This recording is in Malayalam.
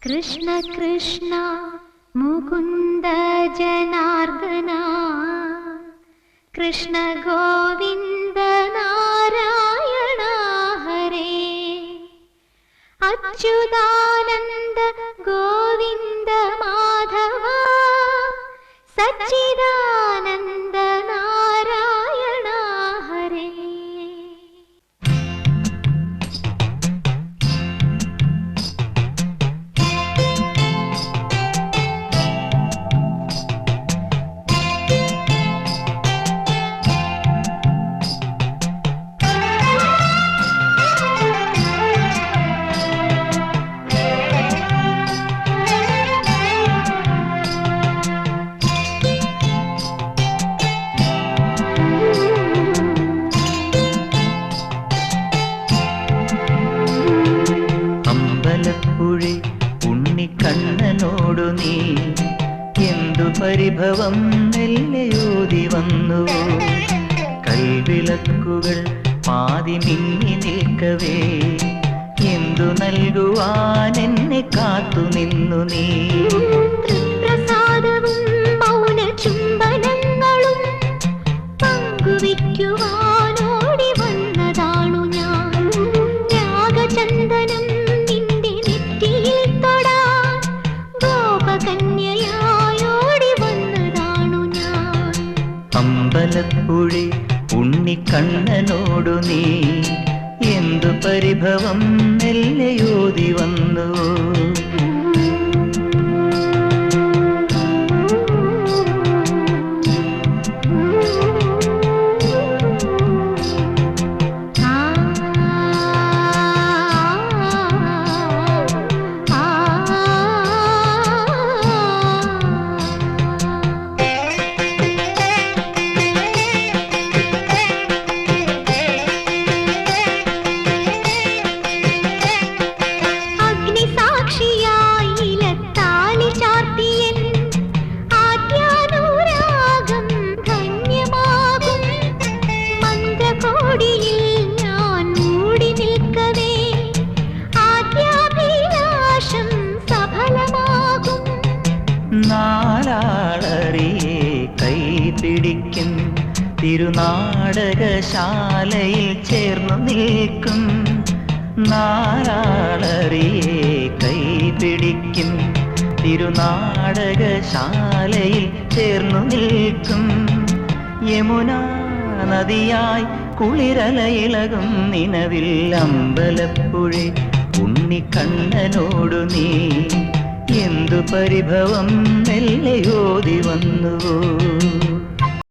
കൃഷ്ണ കൃഷ്ണ മുകുന്ദ ജനാർദ്ദന കൃഷ്ണ ഗോവിന്ദ നാരായണ ഹരേ അച്യുതാനന്ദ ഗോവിന്ദ മാധവ സച്ചിദാനന്ദ നാരായണ ഹരേ. ഉണ്ണിക്കണ്ണനോടു നീ എന്തു പരിഭവം മെല്ലയോതി വന്നു. കൈവിളക്കുകൾ പാതി മിന്നി നിൽക്കവേ എന്തു നൽകുവാൻ എന്നെ കാത്തു നിന്നു നീ. തൃപ്രസാദവും മൗന ചുംബനങ്ങളും പങ്കുവയ്ക്കുവാനോടി വന്നതാണു ഞാൻ. രാഗചന്ദനം നിന്റെ നെറ്റിയിൽ തൊടാൻ ഗോപകന്യയായോടി വന്നതാണു ഞാൻ. അമ്പലപ്പുഴി ഉണ്ണിക്കണ്ണനോടു നീ എന്തു പരിഭവം മെല്ലയോതി വന്നു. നാലാളറിയെ കൈപിടിക്കും തിരുനാടകശാലയിൽ ചേർന്നു നിൽക്കും. നാലാളറിയെ കൈപിടിക്കും തിരുനാടകശാലയിൽ ചേർന്നു നിൽക്കും. യമുനാ നദിയായി കുളിരലയിളകും നിലവിൽ അമ്പലപ്പുഴി ഉണ്ണിക്കണ്ണനോടു നീ എന്തു പരിഭവം മെല്ലയോതി വന്നുവോ.